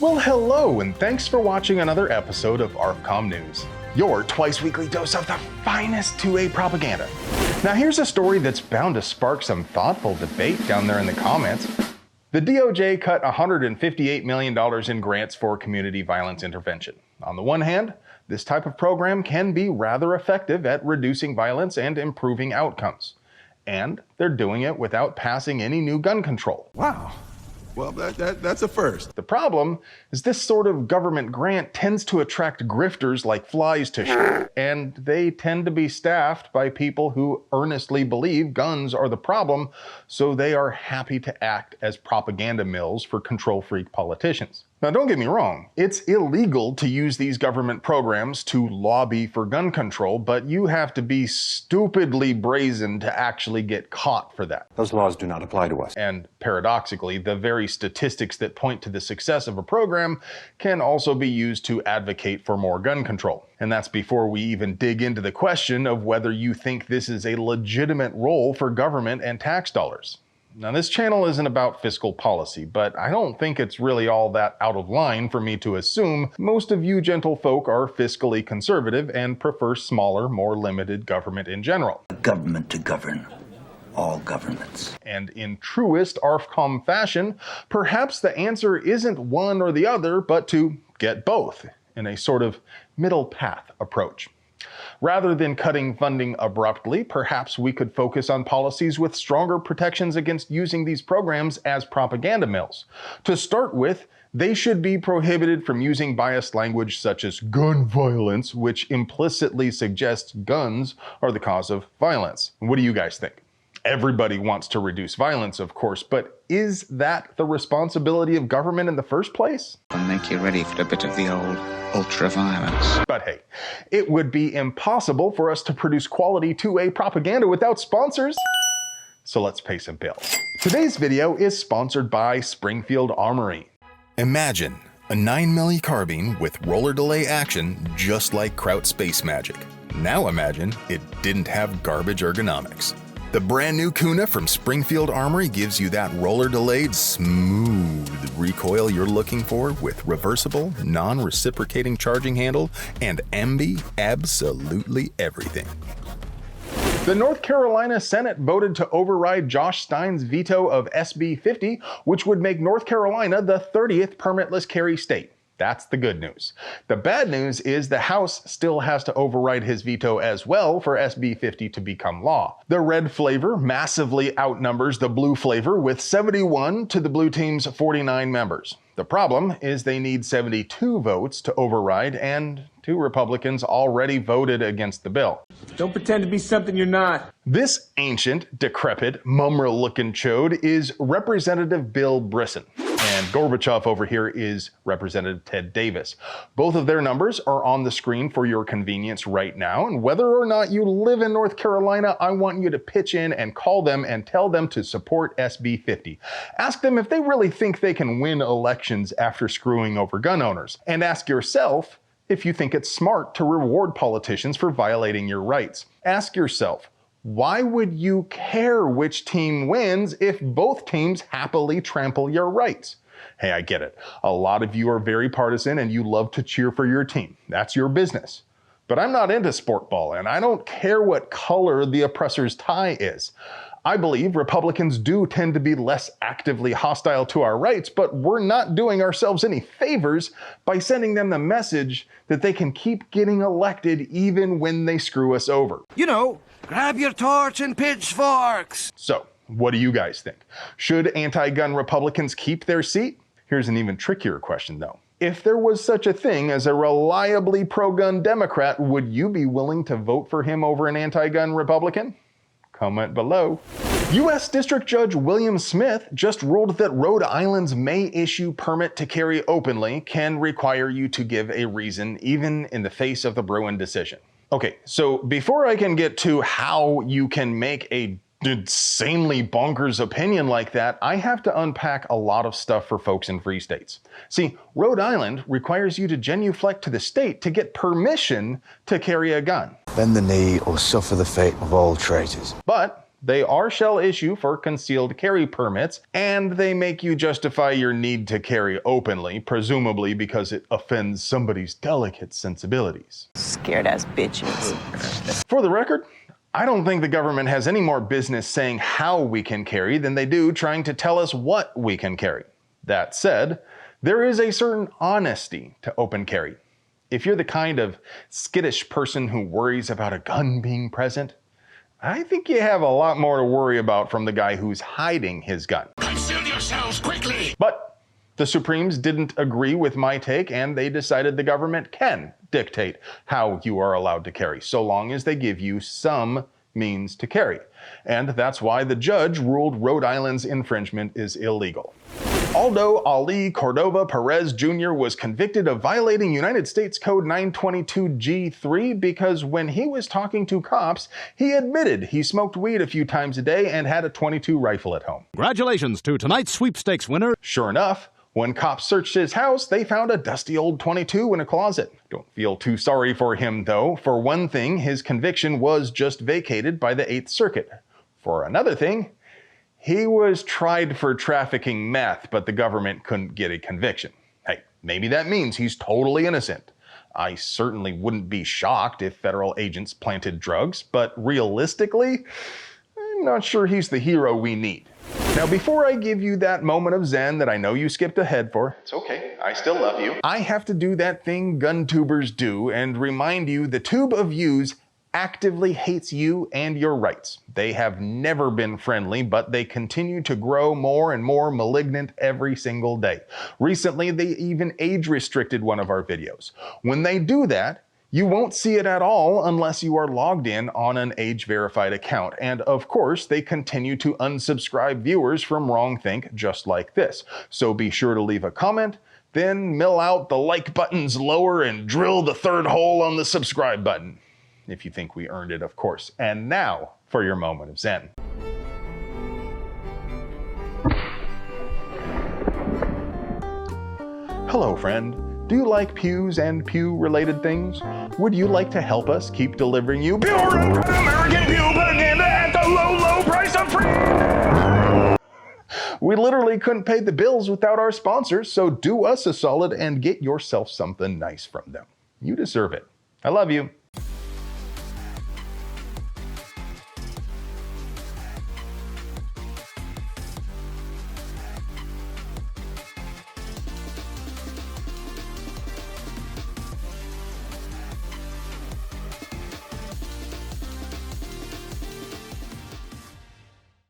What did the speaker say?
Well, hello, and thanks for watching another episode of ARFCOM News, your twice-weekly dose of the finest 2A propaganda. Now here's a story that's bound to spark some thoughtful debate down there in the comments. The DoJ cut $158 million in grants for community violence intervention. On the one hand, this type of program can be rather effective at reducing violence and improving outcomes. And they're doing it without passing any new gun control. Wow. Well, that's a first. The problem is this sort of government grant tends to attract grifters like flies to shit, and they tend to be staffed by people who earnestly believe guns are the problem, so they are happy to act as propaganda mills for control-freak politicians. Now, don't get me wrong, it's illegal to use these government programs to lobby for gun control, but you have to be stupidly brazen to actually get caught for that. Those laws do not apply to us. And paradoxically, the very statistics that point to the success of a program can also be used to advocate for more gun control. And that's before we even dig into the question of whether you think this is a legitimate role for government and tax dollars. Now, this channel isn't about fiscal policy, but I don't think it's really all that out of line for me to assume most of you gentle folk are fiscally conservative and prefer smaller, more limited government in general. A government to govern all governments. And in truest ARFCOM fashion, perhaps the answer isn't one or the other, but to get both in a sort of middle path approach. Rather than cutting funding abruptly, perhaps we could focus on policies with stronger protections against using these programs as propaganda mills. To start with, they should be prohibited from using biased language such as gun violence, which implicitly suggests guns are the cause of violence. What do you guys think? Everybody wants to reduce violence, of course, but is that the responsibility of government in the first place? I'll make you ready for a bit of the old ultra-violence. But hey, it would be impossible for us to produce quality 2A propaganda without sponsors. So let's pay some bills. Today's video is sponsored by Springfield Armory. Imagine a 9mm carbine with roller delay action just like Kraut Space Magic. Now imagine it didn't have garbage ergonomics. The brand new Kuna from Springfield Armory gives you that roller-delayed, smooth recoil you're looking for with reversible, non-reciprocating charging handle and MB absolutely everything. The North Carolina Senate voted to override Josh Stein's veto of SB 50, which would make North Carolina the 30th permitless carry state. That's the good news. The bad news is the House still has to override his veto as well for SB 50 to become law. The red flavor massively outnumbers the blue flavor with 71 to the blue team's 49 members. The problem is they need 72 votes to override, and 2 Republicans already voted against the bill. Don't pretend to be something you're not. This ancient, decrepit, mumra-looking chode is Representative Bill Brisson. And Gorbachev over here is Representative Ted Davis. Both of their numbers are on the screen for your convenience right now, and whether or not you live in North Carolina, I want you to pitch in and call them and tell them to support SB 50. Ask them if they really think they can win elections after screwing over gun owners. And ask yourself if you think it's smart to reward politicians for violating your rights. Ask yourself, why would you care which team wins if both teams happily trample your rights? Hey, I get it. A lot of you are very partisan and you love to cheer for your team. That's your business. But I'm not into sport ball, and I don't care what color the oppressor's tie is. I believe Republicans do tend to be less actively hostile to our rights, but we're not doing ourselves any favors by sending them the message that they can keep getting elected even when they screw us over. You know, grab your torch and pitchforks. So, what do you guys think? Should anti-gun Republicans keep their seat? Here's an even trickier question though. If there was such a thing as a reliably pro-gun Democrat, would you be willing to vote for him over an anti-gun Republican? Comment below. U.S. District Judge William Smith just ruled that Rhode Island's May issue permit to carry openly can require you to give a reason even in the face of the Bruin decision. Okay, so before I can get to how you can make a insanely bonkers opinion like that, I have to unpack a lot of stuff for folks in free states. See, Rhode Island requires you to genuflect to the state to get permission to carry a gun. Bend the knee or suffer the fate of all traitors. But They shall issue for concealed carry permits, and they make you justify your need to carry openly, presumably because it offends somebody's delicate sensibilities. Scared ass bitches. For the record, I don't think the government has any more business saying how we can carry than they do trying to tell us what we can carry. That said, there is a certain honesty to open carry. If you're the kind of skittish person who worries about a gun being present, I think you have a lot more to worry about from the guy who's hiding his gun. Conceal yourselves quickly! But the Supremes didn't agree with my take, and they decided the government can dictate how you are allowed to carry, so long as they give you some means to carry. And that's why the judge ruled Rhode Island's infringement is illegal. Aldo Ali Cordova Perez Jr. was convicted of violating United States Code 922G3 because when he was talking to cops, he admitted he smoked weed a few times a day and had a .22 rifle at home. Congratulations to tonight's sweepstakes winner. Sure enough, when cops searched his house, they found a dusty old .22 in a closet. Don't feel too sorry for him, though. For one thing, his conviction was just vacated by the 8th Circuit. For another thing, he was tried for trafficking meth, but the government couldn't get a conviction. Hey, maybe that means he's totally innocent. I certainly wouldn't be shocked if federal agents planted drugs, but realistically, I'm not sure he's the hero we need. Now, before I give you that moment of zen that I know you skipped ahead for, it's okay, I still love you, I have to do that thing gun tubers do and remind you the tube of yous actively hates you and your rights. They have never been friendly, but they continue to grow more and more malignant every single day. Recently, they even age-restricted one of our videos. When they do that, you won't see it at all unless you are logged in on an age-verified account. And of course, they continue to unsubscribe viewers from Wrongthink just like this. So be sure to leave a comment, then mill out the like buttons lower and drill the third hole on the subscribe button. If you think we earned it, of course. And now for your moment of zen. Hello, friend. Do you like pews and pew-related things? Would you like to help us keep delivering you pure American pew propaganda at the low, low price of free? We literally couldn't pay the bills without our sponsors, so do us a solid and get yourself something nice from them. You deserve it. I love you.